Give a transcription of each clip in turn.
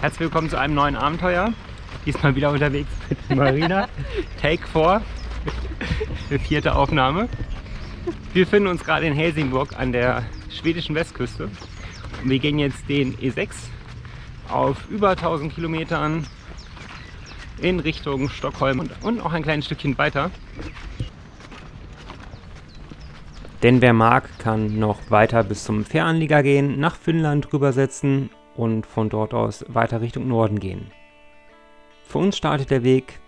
Herzlich willkommen zu einem neuen Abenteuer. Diesmal wieder unterwegs mit Marina. Take 4. Die 4. Aufnahme. Wir befinden uns gerade in Helsingborg an der schwedischen Westküste. Und wir gehen jetzt den E6 auf über 1000 Kilometern in Richtung Stockholm und noch ein kleines Stückchen weiter. Denn wer mag, kann noch weiter bis zum Fähranleger gehen, nach Finnland rübersetzen und von dort aus weiter Richtung Norden gehen. Für uns startet der Weg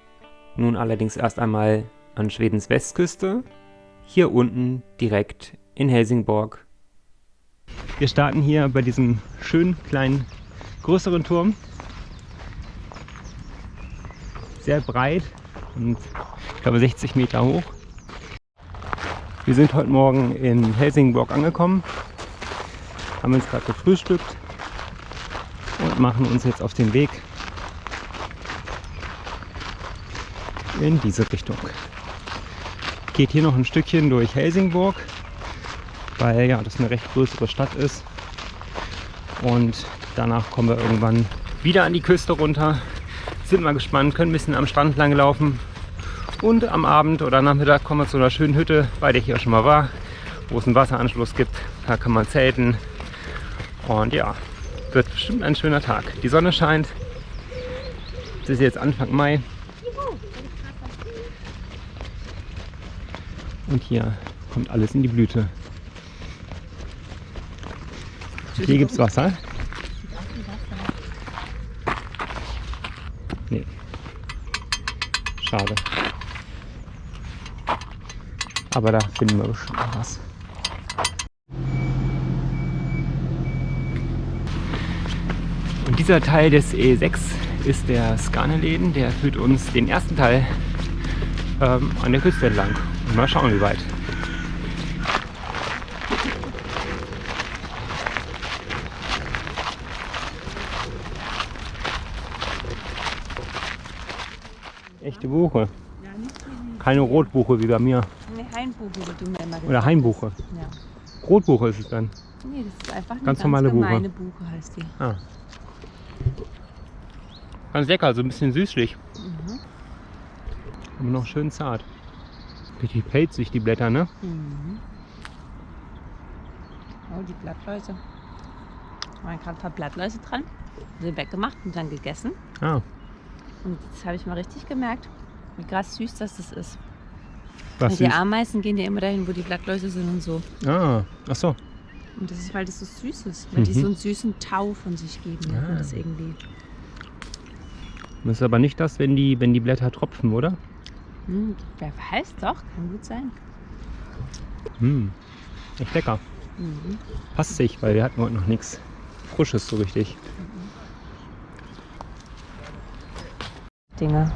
nun allerdings erst einmal an Schwedens Westküste, hier unten direkt in Helsingborg. Wir starten hier bei diesem schönen kleinen größeren Turm. Sehr breit und ich glaube 60 Meter hoch. Wir sind heute Morgen in Helsingborg angekommen, haben uns gerade gefrühstückt und machen uns jetzt auf den Weg in diese Richtung. Geht hier noch ein Stückchen durch Helsingborg, weil ja das eine recht größere Stadt ist, und danach kommen wir irgendwann wieder an die Küste runter. Sind mal gespannt, können ein bisschen am Strand lang laufen und am Abend oder Nachmittag kommen wir zu einer schönen Hütte, bei der ich auch schon mal war, wo es einen Wasseranschluss gibt. Da kann man zelten und ja, wird bestimmt ein schöner Tag. Die Sonne scheint. Es ist jetzt Anfang Mai. Und hier kommt alles in die Blüte. Hier gibt es Wasser. Nee. Schade. Aber da finden wir bestimmt noch was. Und dieser Teil des E6 ist der Skåneläden. Der führt uns den ersten Teil an der Küste entlang. Und mal schauen, wie weit. Echte Buche. Keine Rotbuche wie bei mir. Nee, Hainbuche wird du mir immer gesagt. Oder Hainbuche. Ja. Rotbuche ist es dann. Nee, das ist einfach eine Ganz normale Buche. gemeine Buche heißt die. Ah. Ganz lecker, so ein bisschen süßlich. Aber noch schön zart. Richtig pelzig die Blätter, ne? Mhm. Oh, die Blattläuse. Da waren gerade ein paar Blattläuse dran. Sie weggemacht und dann gegessen. Ah. Und jetzt habe ich mal richtig gemerkt, wie krass süß das ist. Was Weil die süß? Ameisen gehen ja immer dahin, wo die Blattläuse sind und so. Ah, ach so. Und das ist, weil das so süß ist. Weil die so einen süßen Tau von sich geben. Ja. Und das irgendwie. Das ist aber nicht das, wenn die Blätter tropfen, oder? Wer weiß, doch, kann gut sein. Echt lecker. Passt sich, weil wir hatten heute noch nichts Frisches so richtig. Dinger.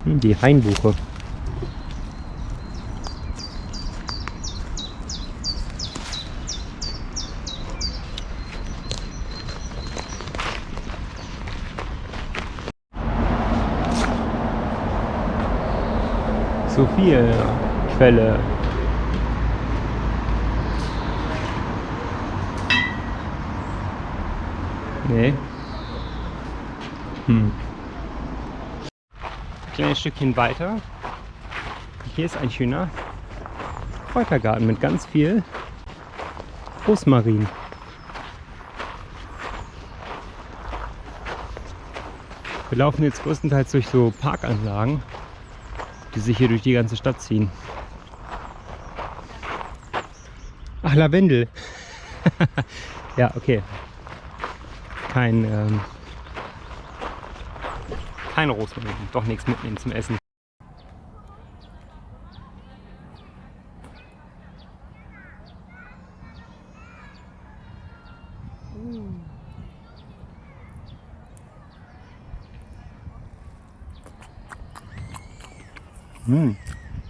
Die Hainbuche. So viel Quelle. Nee. Ein kleines Stückchen weiter. Hier ist ein schöner Kräutergarten mit ganz viel Rosmarin. Wir laufen jetzt größtenteils durch so Parkanlagen, die sich hier durch die ganze Stadt ziehen. Ach, Lavendel. Ja, okay. Kein Rosmarin. Doch nichts mitnehmen zum Essen.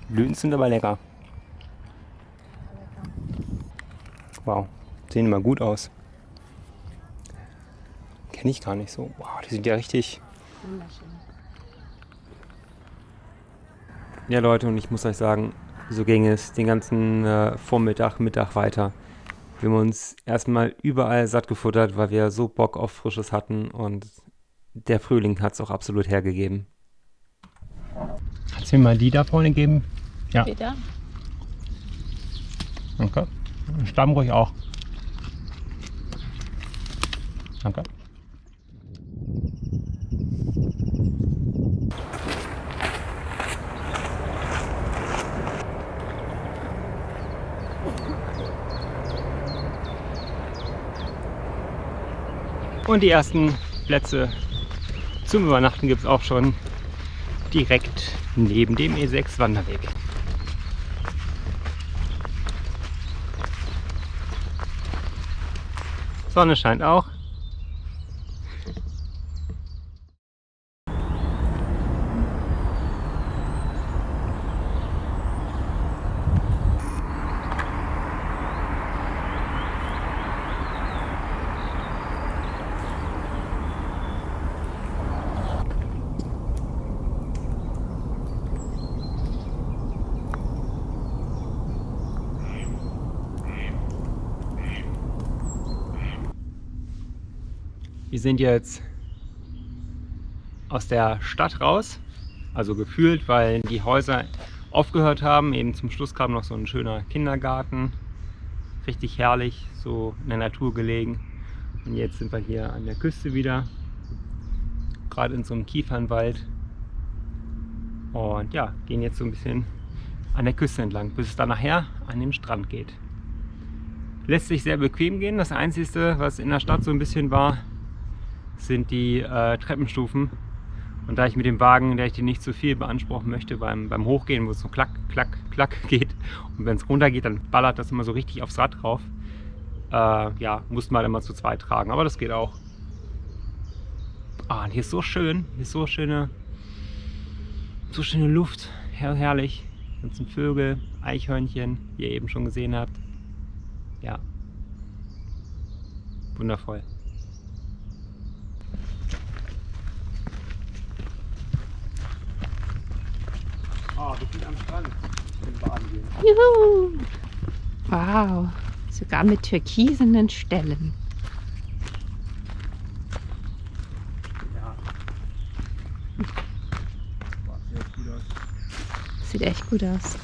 Blüten sind aber lecker. Wow, sehen immer gut aus. Kenne ich gar nicht so. Wow, die sind ja richtig. Wunderschön. Ja Leute, und ich muss euch sagen, so ging es den ganzen Vormittag, Mittag weiter. Wir haben uns erstmal überall satt gefuttert, weil wir so Bock auf Frisches hatten und der Frühling hat es auch absolut hergegeben. Kannst du mir mal die da vorne geben? Ja. Peter? Danke. Stamm ruhig auch. Danke. Und die ersten Plätze zum Übernachten gibt es auch schon direkt neben dem E6 Wanderweg. Sonne scheint auch. Wir sind jetzt aus der Stadt raus, also gefühlt, weil die Häuser aufgehört haben. Eben zum Schluss kam noch so ein schöner Kindergarten, richtig herrlich, so in der Natur gelegen. Und jetzt sind wir hier an der Küste wieder, gerade in so einem Kiefernwald. Und ja, gehen jetzt so ein bisschen an der Küste entlang, bis es dann nachher an den Strand geht. Lässt sich sehr bequem gehen. Das Einzige, was in der Stadt so ein bisschen war, sind die Treppenstufen. Und da ich mit dem Wagen, der ich den nicht zu viel beanspruchen möchte, beim Hochgehen, wo es so klack, klack, klack geht, und wenn es runter geht, dann ballert das immer so richtig aufs Rad drauf. Ja, mussten wir halt immer zu zweit tragen, aber das geht auch. Ah, und hier ist so schön, hier ist so schöne Luft, herrlich. Ganzen Vögel, Eichhörnchen, wie ihr eben schon gesehen habt. Ja, wundervoll. Oh, wir sind am Strand. Ich will baden gehen. Juhu! Wow, sogar mit türkisenen Stellen. Ja. Boah, sieht echt gut aus. Sieht echt gut aus.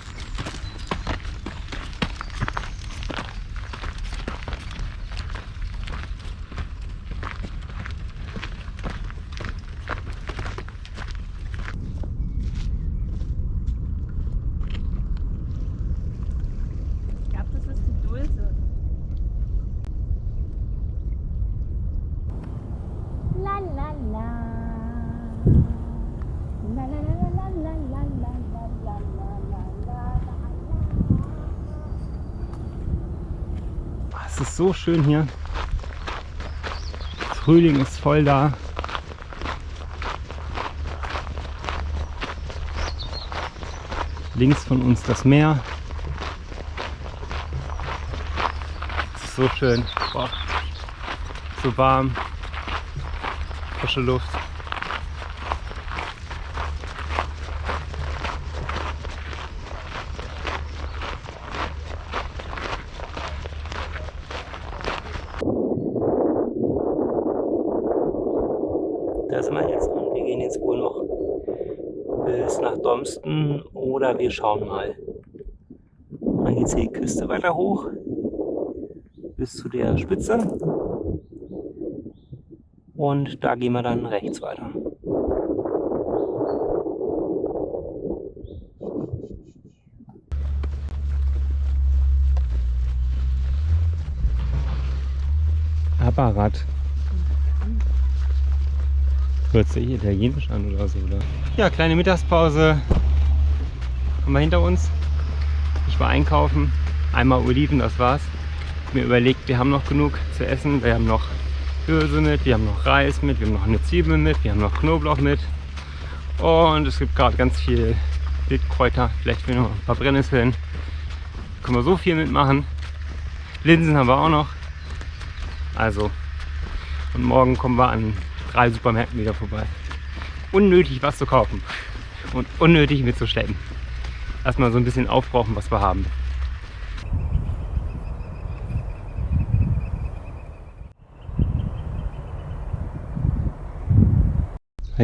Es ist so schön hier. Frühling ist voll da. Links von uns das Meer. Es ist so schön. Boah. So warm. Frische Luft. Da sind wir jetzt und wir gehen jetzt wohl noch bis nach Domsten oder wir schauen mal. Und dann geht es hier die Küste weiter hoch bis zu der Spitze und da gehen wir dann rechts weiter. Apparat. Hört sich italienisch an oder so, oder? Ja, kleine Mittagspause haben wir hinter uns. Ich war einkaufen, einmal Oliven, das war's. Mir überlegt, wir haben noch genug zu essen. Wir haben noch Hirse mit, wir haben noch Reis mit, wir haben noch eine Zwiebel mit, wir haben noch Knoblauch mit. Und es gibt gerade ganz viel Wildkräuter, vielleicht noch ein paar Brennnesseln. Da können wir so viel mitmachen. Linsen haben wir auch noch. Also, und morgen kommen wir an 3 Supermärkten wieder vorbei. Unnötig was zu kaufen und unnötig mitzuschleppen. Erstmal so ein bisschen aufbrauchen, was wir haben.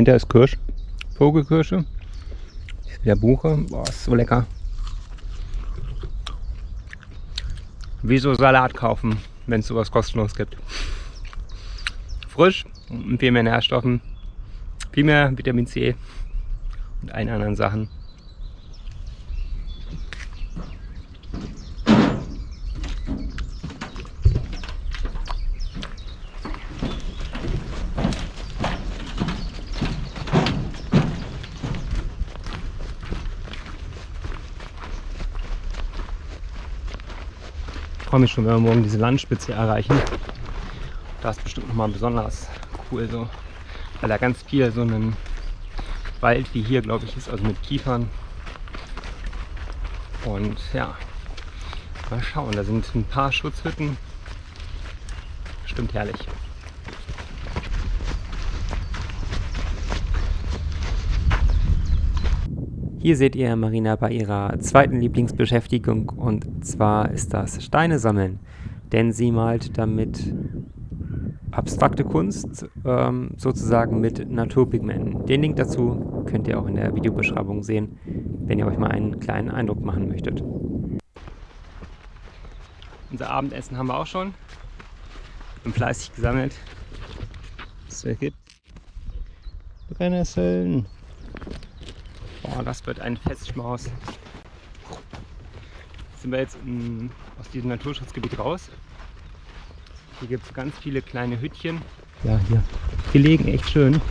Dahinter ist Kirsch, Vogelkirsche. Der Buche, boah, ist so lecker. Wieso Salat kaufen, wenn es sowas kostenlos gibt? Frisch und viel mehr Nährstoffen, viel mehr Vitamin C und allen anderen Sachen. Ich freue mich schon, wenn wir morgen diese Landspitze erreichen. Das ist bestimmt nochmal besonders cool, so, weil da ganz viel so ein Wald wie hier, glaube ich, ist, also mit Kiefern. Und ja, mal schauen, da sind ein paar Schutzhütten. Bestimmt herrlich. Hier seht ihr Marina bei ihrer zweiten Lieblingsbeschäftigung, und zwar ist das Steine sammeln. Denn sie malt damit abstrakte Kunst, sozusagen mit Naturpigmenten. Den Link dazu könnt ihr auch in der Videobeschreibung sehen, wenn ihr euch mal einen kleinen Eindruck machen möchtet. Unser Abendessen haben wir auch schon. Und fleißig gesammelt. Was es gibt. Brennnesseln. Boah, das wird ein Festschmaus. Jetzt sind wir jetzt aus diesem Naturschutzgebiet raus. Hier gibt es ganz viele kleine Hüttchen. Ja, hier gelegen, echt schön.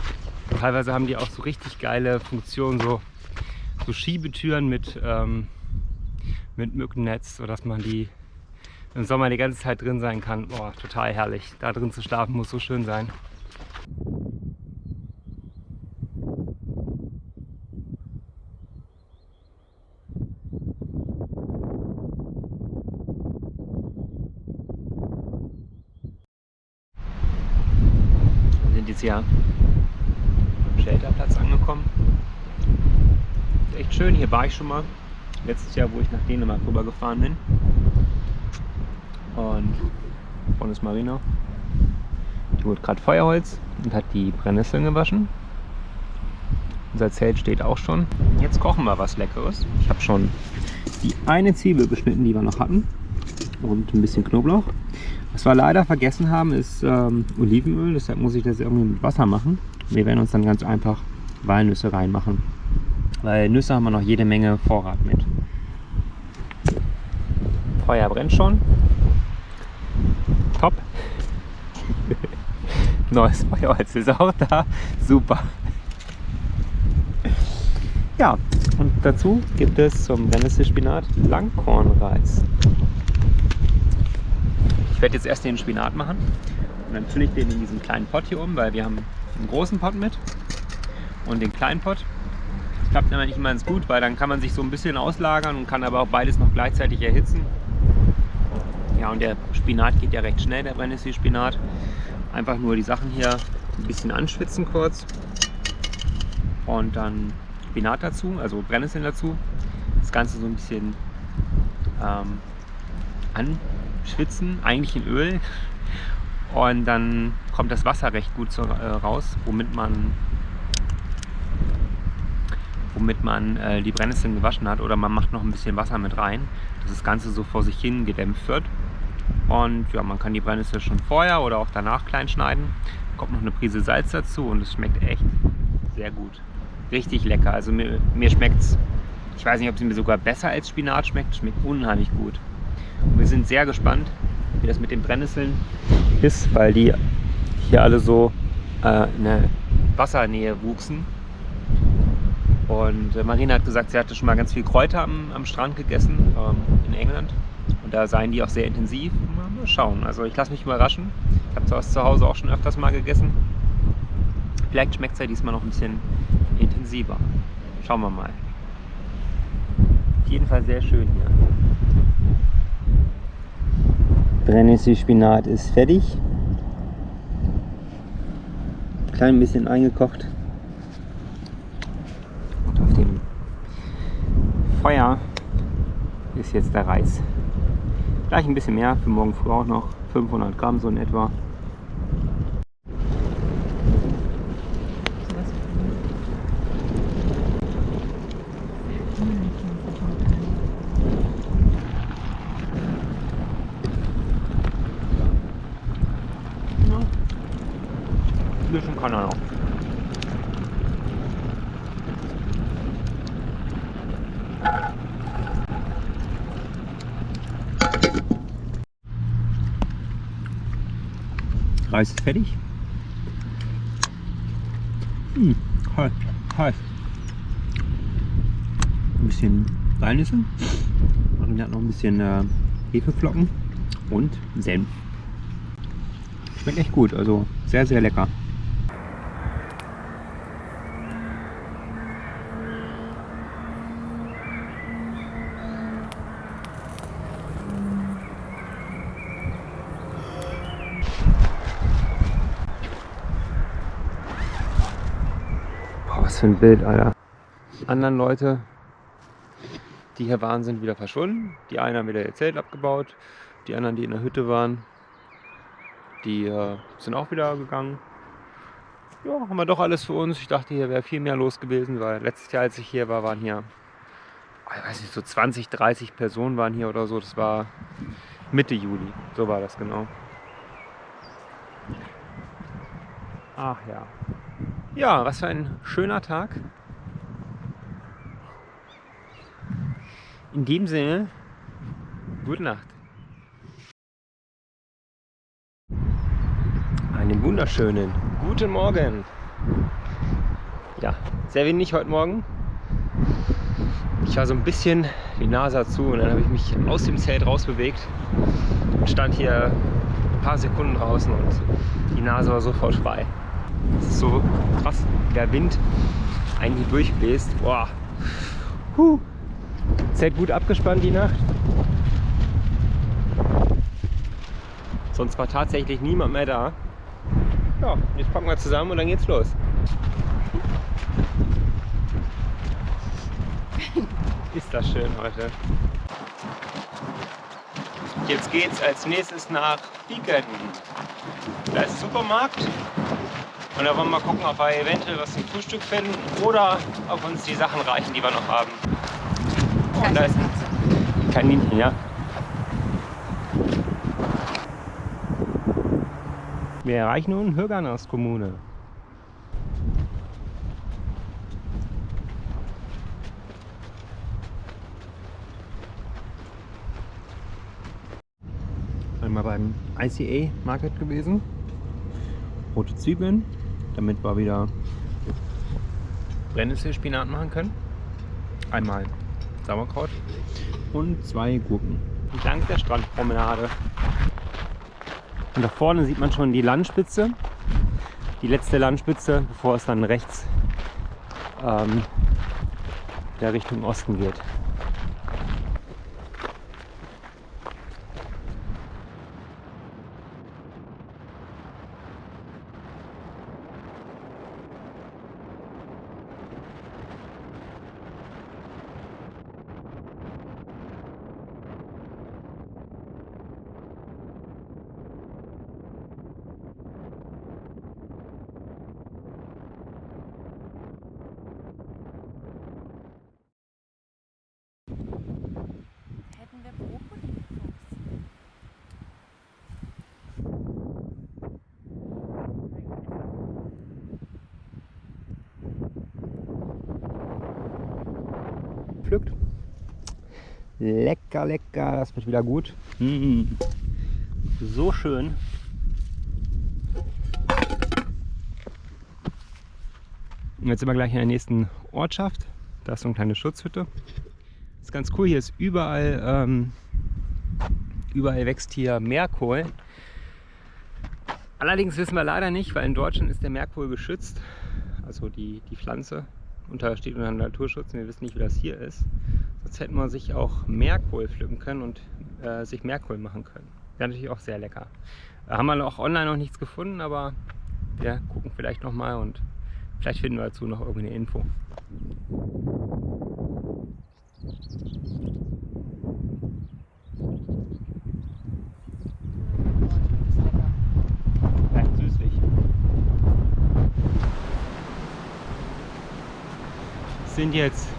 Teilweise haben die auch so richtig geile Funktionen, so Schiebetüren mit Mückennetz, sodass man die im Sommer die ganze Zeit drin sein kann. Boah, total herrlich. Da drin zu schlafen muss so schön sein. Wir sind jetzt hier am Shelterplatz angekommen. Ist echt schön, hier war ich schon mal. Letztes Jahr, wo ich nach Dänemark rüber gefahren bin. Und vorne ist Marina. Die holt gerade Feuerholz und hat die Brennnesseln gewaschen. Unser Zelt steht auch schon. Jetzt kochen wir was Leckeres. Ich habe schon die eine Zwiebel beschnitten, die wir noch hatten. Und ein bisschen Knoblauch. Was wir leider vergessen haben, ist Olivenöl. Deshalb muss ich das irgendwie mit Wasser machen. Wir werden uns dann ganz einfach Walnüsse reinmachen. Weil Nüsse haben wir noch jede Menge Vorrat mit. Feuer brennt schon. Top. Neues Feuerholz ist auch da. Super. Ja, und dazu gibt es zum Brennnesselspinat Langkornreis. Ich werde jetzt erst den Spinat machen und dann fülle ich den in diesen kleinen Pott hier um, weil wir haben einen großen Pott mit und den kleinen Pott. Das klappt aber nicht immer ganz gut, weil dann kann man sich so ein bisschen auslagern und kann aber auch beides noch gleichzeitig erhitzen. Ja, und der Spinat geht ja recht schnell, der Brennnesselspinat. Einfach nur die Sachen hier ein bisschen anschwitzen kurz und dann Spinat dazu, also Brennnesseln dazu. Das Ganze so ein bisschen anschwitzen, eigentlich in Öl. Und dann kommt das Wasser recht gut raus, womit man die Brennnesseln gewaschen hat. Oder man macht noch ein bisschen Wasser mit rein, dass das Ganze so vor sich hin gedämpft wird. Und ja, man kann die Brennnessel schon vorher oder auch danach klein schneiden. Kommt noch eine Prise Salz dazu und es schmeckt echt sehr gut. Richtig lecker. Also mir schmeckt es, ich weiß nicht, ob es mir sogar besser als Spinat schmeckt. Schmeckt unheimlich gut. Und wir sind sehr gespannt, wie das mit den Brennnesseln ist, weil die hier alle so in der Wassernähe wuchsen. Und Marina hat gesagt, sie hatte schon mal ganz viel Kräuter am Strand gegessen in England. Und da seien die auch sehr intensiv. Mal schauen. Also ich lasse mich überraschen. Ich habe das zu Hause auch schon öfters mal gegessen. Vielleicht schmeckt es ja diesmal noch ein bisschen intensiver. Schauen wir mal. Auf jeden Fall sehr schön hier. Brennnesselspinat ist fertig. Klein bisschen eingekocht. Und auf dem Feuer ist jetzt der Reis. Gleich ein bisschen mehr, für morgen früh auch noch 500 Gramm so in etwa. bisschen kann er noch. Reis ist fertig. Heiß, heiß. Ein bisschen Walnüsse. Und hat noch ein bisschen Hefeflocken und Senf. Schmeckt echt gut, also sehr, sehr lecker. Boah, was für ein Bild, Alter. Die anderen Leute, die hier waren, sind wieder verschwunden. Die einen haben wieder ihr Zelt abgebaut. Die anderen, die in der Hütte waren, die sind auch wieder gegangen. Ja, haben wir doch alles für uns. Ich dachte, hier wäre viel mehr los gewesen, weil letztes Jahr, als ich hier war, waren hier, ich weiß nicht, so 20, 30 Personen waren hier oder so. Das war Mitte Juli. So war das genau. Ach ja. Ja, was für ein schöner Tag. In dem Sinne, gute Nacht. Einen wunderschönen guten Morgen. Ja, sehr wenig heute Morgen. Ich war so ein bisschen, die Nase hat zu, und dann habe ich mich aus dem Zelt rausbewegt und stand hier ein paar Sekunden draußen und die Nase war sofort frei. Es ist so krass, wie der Wind eigentlich durchbläst. Boah. Zelt gut abgespannt die Nacht. Sonst war tatsächlich niemand mehr da. Ja, jetzt packen wir zusammen und dann geht's los. Ist das schön heute. Jetzt geht's als nächstes nach Pieken. Da ist ein Supermarkt. Und da wollen wir mal gucken, ob wir eventuell was zum Frühstück finden oder ob uns die Sachen reichen, die wir noch haben. Und da ist ein Kaninchen, ja. Wir erreichen nun Höganäs Kommune. Einmal beim ICA Market gewesen. Rote Zwiebeln, damit wir wieder Brennnesselspinat machen können. Einmal Sauerkraut und 2 Gurken. Entlang der Strandpromenade. Und da vorne sieht man schon die Landspitze. Die letzte Landspitze, bevor es dann rechts der Richtung Osten geht. Hätten wir Brokkoli Pflückt. Lecker, lecker, das wird wieder gut. So schön. Und jetzt sind wir gleich in der nächsten Ortschaft. Da ist so eine kleine Schutzhütte. Das ist ganz cool, hier ist überall wächst hier Meerkohl. Allerdings wissen wir leider nicht, weil in Deutschland ist der Meerkohl geschützt, also die Pflanze steht unter Naturschutz, und wir wissen nicht, wie das hier ist. Sonst hätten wir sich auch Meerkohl pflücken können und sich Meerkohl machen können. Wäre natürlich auch sehr lecker. Haben wir auch online noch nichts gefunden, aber wir gucken vielleicht noch mal und vielleicht finden wir dazu noch irgendeine Info. Leicht süßlich. Wir sind jetzt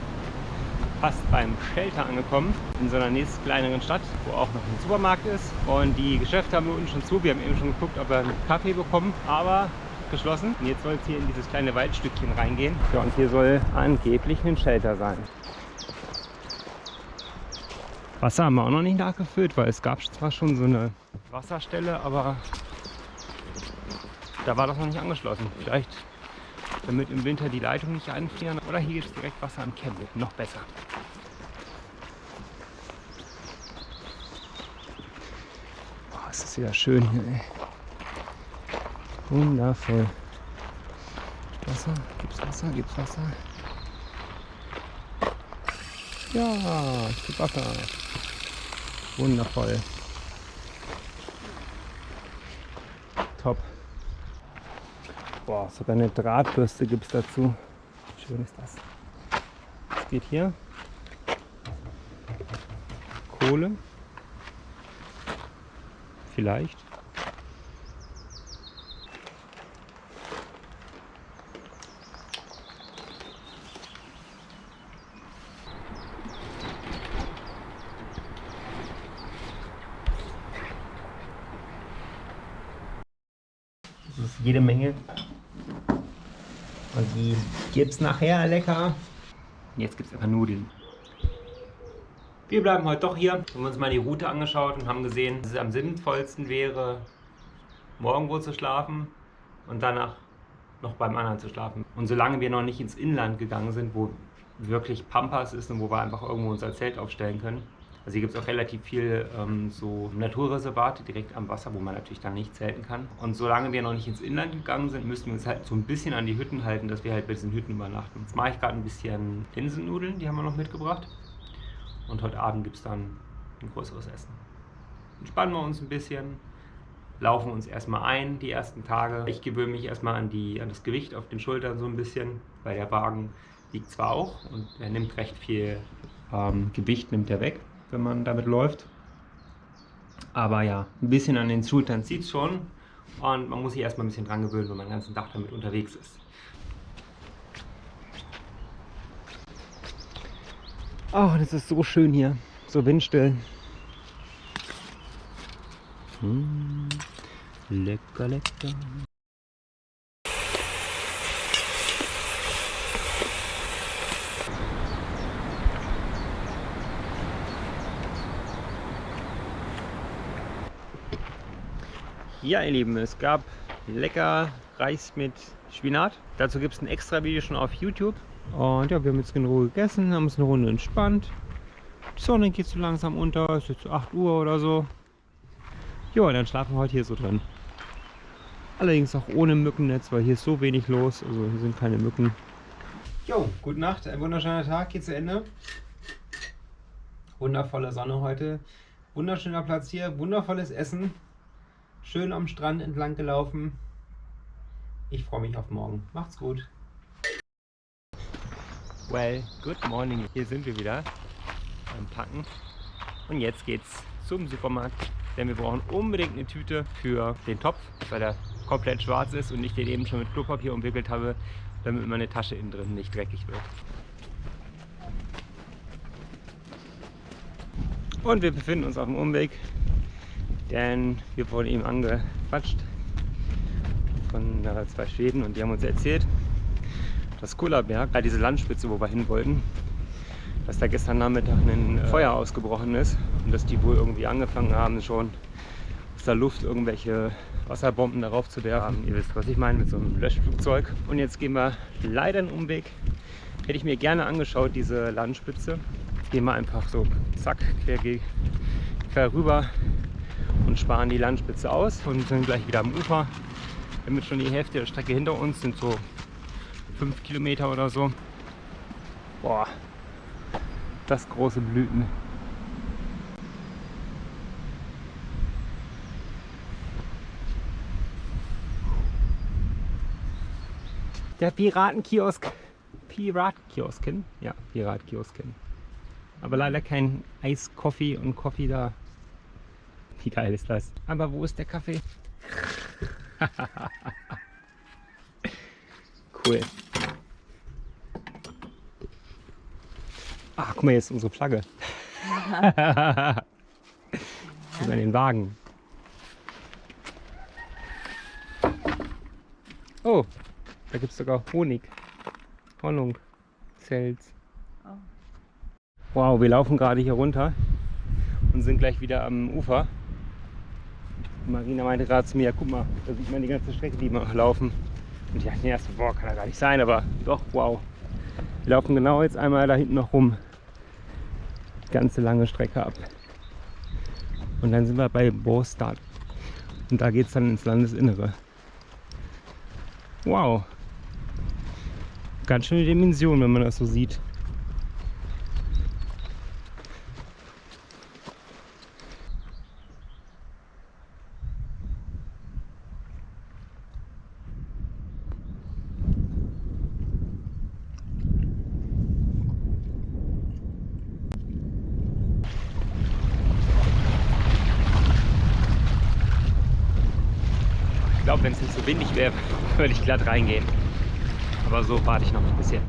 fast beim Shelter angekommen, in so einer nächsten kleineren Stadt, wo auch noch ein Supermarkt ist. Und die Geschäfte haben wir unten schon zu. Wir haben eben schon geguckt, ob wir einen Kaffee bekommen. Aber geschlossen. Und jetzt soll es hier in dieses kleine Waldstückchen reingehen. Ja, und hier soll angeblich ein Shelter sein. Wasser haben wir auch noch nicht nachgefüllt, weil es gab zwar schon so eine Wasserstelle, aber da war das noch nicht angeschlossen. Vielleicht damit im Winter die Leitungen nicht einfrieren. Oder hier gibt es direkt Wasser am Campbell. Noch besser. Oh, es ist wieder schön hier, ey. Wundervoll. Wasser? Gibt's Wasser? Gibt's Wasser? Ja, es gibt Wasser. Wundervoll. Top. Boah, sogar eine Drahtbürste gibt es dazu. Wie schön ist das? Es geht hier. Kohle. Vielleicht. Das ist jede Menge. Und die gibt's nachher lecker. Jetzt gibt es einfach Nudeln. Wir bleiben heute doch hier. Wir haben uns mal die Route angeschaut und haben gesehen, dass es am sinnvollsten wäre, morgen wo zu schlafen und danach noch beim anderen zu schlafen. Und solange wir noch nicht ins Inland gegangen sind, wo wirklich Pampas ist und wo wir einfach irgendwo unser Zelt aufstellen können. Also hier gibt es auch relativ viel so Naturreservate direkt am Wasser, wo man natürlich dann nicht zelten kann. Und solange wir noch nicht ins Inland gegangen sind, müssen wir uns halt so ein bisschen an die Hütten halten, dass wir halt bei diesen Hütten übernachten. Jetzt mache ich gerade ein bisschen Linsennudeln, die haben wir noch mitgebracht. Und heute Abend gibt es dann ein größeres Essen. Entspannen wir uns ein bisschen, laufen uns erstmal ein die ersten Tage. Ich gewöhne mich erstmal an das Gewicht auf den Schultern so ein bisschen, weil der Wagen wiegt zwar auch und er nimmt recht viel Gewicht nimmt er weg, wenn man damit läuft. Aber ja, ein bisschen an den Schultern zieht es schon und man muss sich erstmal ein bisschen dran gewöhnen, wenn man den ganzen Tag damit unterwegs ist. Oh, das ist so schön hier, so windstill. Lecker, lecker. Ja, ihr Lieben, es gab lecker Reis mit Spinat. Dazu gibt es ein extra Video schon auf YouTube. Und ja, wir haben jetzt in Ruhe gegessen, haben uns eine Runde entspannt. Die Sonne geht so langsam unter, es ist jetzt 8 Uhr oder so. Ja, und dann schlafen wir heute hier so drin. Allerdings auch ohne Mückennetz, weil hier ist so wenig los, also hier sind keine Mücken. Jo, gute Nacht, ein wunderschöner Tag, geht zu Ende. Wundervolle Sonne heute, wunderschöner Platz hier, wundervolles Essen. Schön am Strand entlang gelaufen. Ich freue mich auf morgen. Macht's gut. Well, good morning. Hier sind wir wieder beim Packen. Und jetzt geht's zum Supermarkt, denn wir brauchen unbedingt eine Tüte für den Topf, weil der komplett schwarz ist und ich den eben schon mit Klopapier umwickelt habe, damit meine Tasche innen drin nicht dreckig wird. Und wir befinden uns auf dem Umweg, denn wir wurden eben angequatscht von 2 Schweden und die haben uns erzählt, dass Kullaberg, diese Landspitze, wo wir hin wollten, dass da gestern Nachmittag ein Feuer ausgebrochen ist und dass die wohl irgendwie angefangen haben, schon aus der Luft irgendwelche Wasserbomben darauf zu werfen. Ihr wisst, was ich meine, mit so einem Löschflugzeug. Und jetzt gehen wir leider einen Umweg. Hätte ich mir gerne angeschaut, diese Landspitze. Jetzt gehen wir einfach so zack, quer rüber und sparen die Landspitze aus und sind gleich wieder am Ufer. Wir haben jetzt schon die Hälfte der Strecke hinter uns, sind so 5 Kilometer oder so. Boah, das große Blüten. Der Piratenkiosken. Ja, Piratkiosken. Aber leider kein Eis, Kaffee und Kaffee da. Wie geil ist das? Aber wo ist der Kaffee? Cool. Ah, guck mal, jetzt unsere Flagge. Über den Wagen. Oh, da gibt es sogar Honig. Honig. Zels. Oh. Wow, wir laufen gerade hier runter und sind gleich wieder am Ufer. Marina meinte gerade zu mir, ja, guck mal, da sieht man die ganze Strecke, die wir noch laufen. Und ich dachte erst, boah, kann ja gar nicht sein, aber doch, wow. Wir laufen genau jetzt einmal da hinten noch rum. Die ganze lange Strecke ab. Und dann sind wir bei Båstad. Und da geht es dann ins Landesinnere. Wow. Ganz schöne Dimension, wenn man das so sieht. Ich glaube, wenn es nicht so windig wäre, würde ich glatt reingehen. Aber so warte ich noch ein bisschen.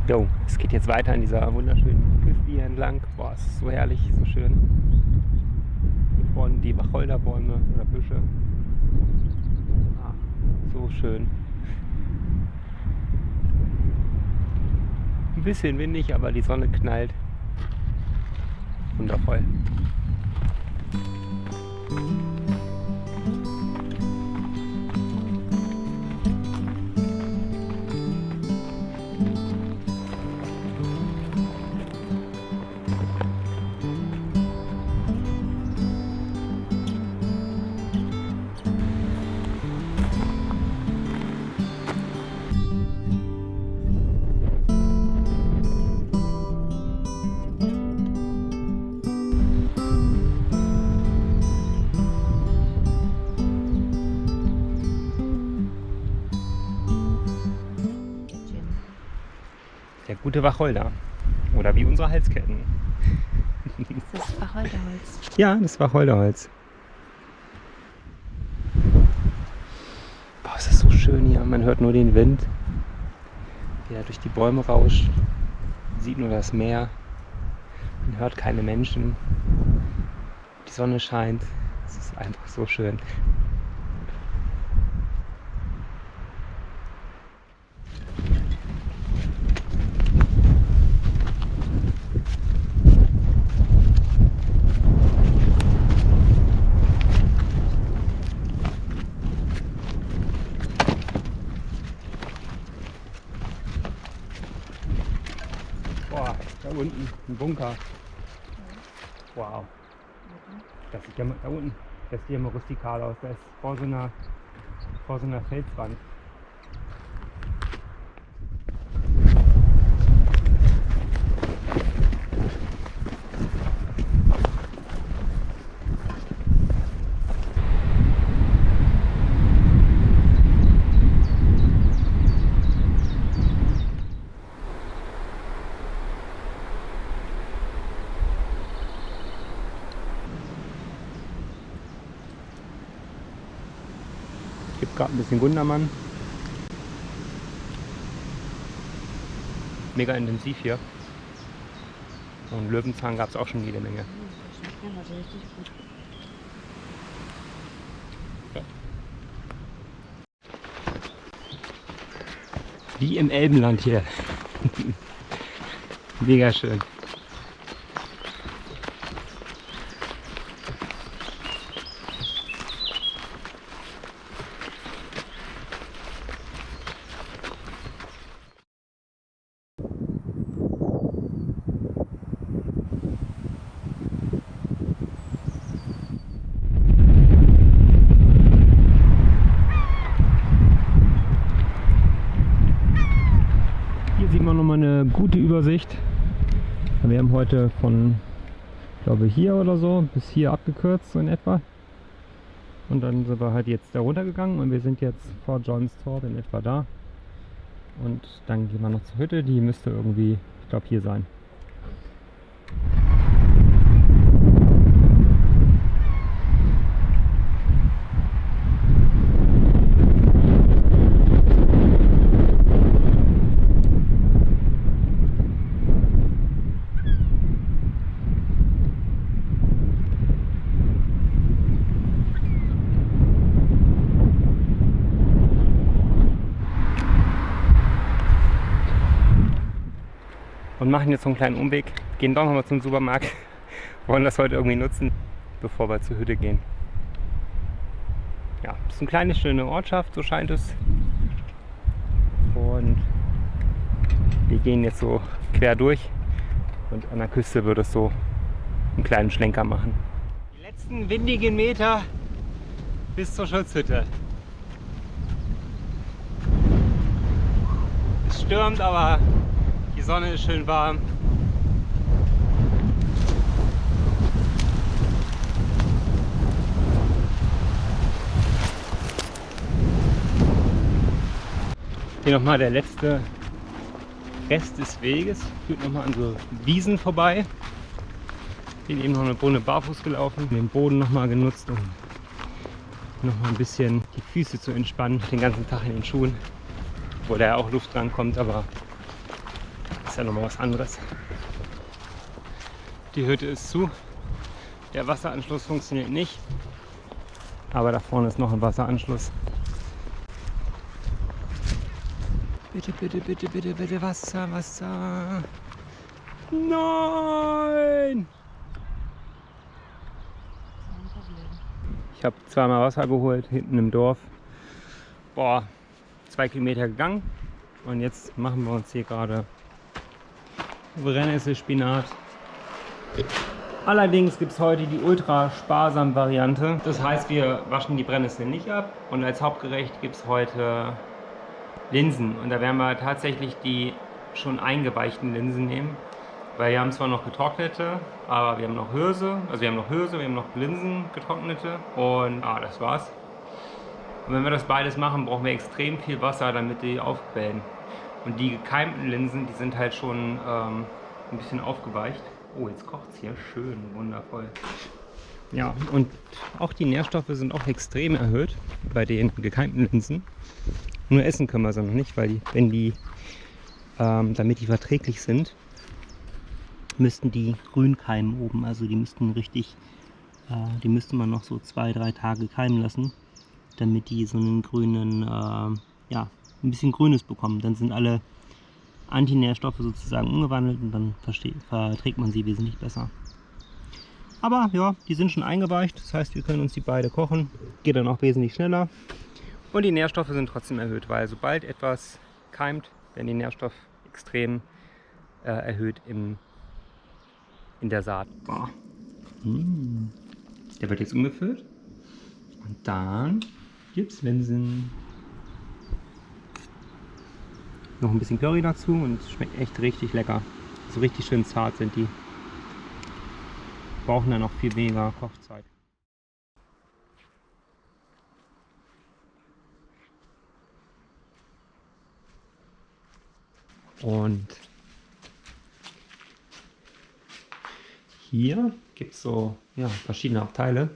Jo, es geht jetzt weiter an dieser wunderschönen Küste hier entlang. Boah, es ist so herrlich, so schön. Hier vorne die Wacholderbäume oder Büsche. Ah, so schön. Ein bisschen windig, aber die Sonne knallt. Wundervoll. Der gute Wacholder. Oder wie unsere Halsketten. Das ist Wacholderholz. Ja, das Wacholderholz. Boah, es ist so schön hier. Man hört nur den Wind, der durch die Bäume rauscht. Man sieht nur das Meer. Man hört keine Menschen. Die Sonne scheint. Es ist einfach so schön. Boah, da unten ein Bunker. Wow. Das sieht ja mal, da unten, das sieht ja mal rustikal aus. Da ist vor so einer Felswand. Gibt gerade ein bisschen Gundermann. Mega intensiv hier. Und Löwenzahn gab es auch schon jede Menge. Ja. Wie im Elbenland hier. Mega schön. Hier sieht man nochmal eine gute Übersicht. Wir haben heute von, ich glaube, hier oder so bis hier abgekürzt, so in etwa. Und dann sind wir halt jetzt da runtergegangen und wir sind jetzt vor Johnsthorpe in etwa da. Und dann gehen wir noch zur Hütte, die müsste irgendwie, ich glaube, hier sein. machen jetzt so einen kleinen Umweg, gehen doch nochmal zum Supermarkt, wollen das heute irgendwie nutzen, bevor wir zur Hütte gehen. Ja, das ist eine kleine, schöne Ortschaft, so scheint es. Und wir gehen jetzt so quer durch und an der Küste wird es so einen kleinen Schlenker machen. Die letzten windigen Meter bis zur Schutzhütte. Es stürmt, aber die Sonne ist schön warm. Hier nochmal der letzte Rest des Weges, führt nochmal an so Wiesen vorbei. Bin eben noch eine Runde barfuß gelaufen, den Boden nochmal genutzt, um nochmal ein bisschen die Füße zu entspannen, den ganzen Tag in den Schuhen. Obwohl da ja auch Luft dran kommt, aber ist ja nochmal was anderes. Die Hütte ist zu, der Wasseranschluss funktioniert nicht, aber da vorne ist noch ein Wasseranschluss. Bitte, bitte, bitte, bitte, bitte, Wasser, Wasser. Nein! Ich habe zweimal Wasser geholt, hinten im Dorf. Boah, 2 Kilometer gegangen. Und jetzt machen wir uns hier gerade Brennnesselspinat. Allerdings gibt es heute die ultra sparsame Variante. Das heißt, wir waschen die Brennnessel nicht ab. Und als Hauptgericht gibt es heute Linsen. Und da werden wir tatsächlich die schon eingeweichten Linsen nehmen. Weil wir haben zwar noch getrocknete, aber wir haben noch Hirse. Also wir haben noch Hirse, wir haben noch Linsen getrocknete. Und das war's. Und wenn wir das beides machen, brauchen wir extrem viel Wasser, damit die aufquellen. Und die gekeimten Linsen, die sind halt schon ein bisschen aufgeweicht. Oh, jetzt kocht es hier schön, wundervoll. Ja, und auch die Nährstoffe sind auch extrem erhöht bei den gekeimten Linsen. Nur essen können wir sie noch nicht, weil damit die verträglich sind, müssten die grün keimen oben. Also die müssten die müsste man noch so 2-3 Tage keimen lassen, damit die so einen grünen, ein bisschen Grünes bekommen. Dann sind alle Antinährstoffe sozusagen umgewandelt und dann verträgt man sie wesentlich besser. Aber ja, die sind schon eingeweicht, das heißt, wir können uns die beide kochen. Geht dann auch wesentlich schneller. Und die Nährstoffe sind trotzdem erhöht, weil sobald etwas keimt, werden die Nährstoffe extrem erhöht in der Saat. Boah. Der wird jetzt umgefüllt. Und dann gibt es Linsen. Noch ein bisschen Curry dazu und es schmeckt echt richtig lecker. So richtig schön zart sind die. Brauchen dann auch viel weniger Kochzeit. Und hier gibt es so verschiedene Abteile.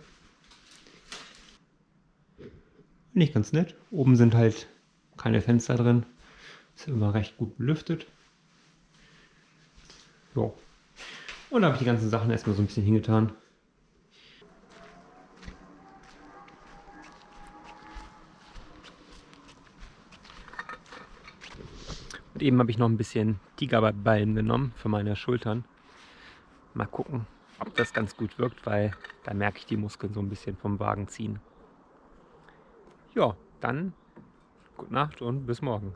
Finde ich ganz nett. Oben sind halt keine Fenster drin. Ist immer recht gut belüftet. So. Und da habe ich die ganzen Sachen erstmal so ein bisschen hingetan. Und eben habe ich noch ein bisschen Tigerbalm genommen für meine Schultern. Mal gucken, ob das ganz gut wirkt, weil da merke ich die Muskeln so ein bisschen vom Wagen ziehen. Ja, dann gute Nacht und bis morgen.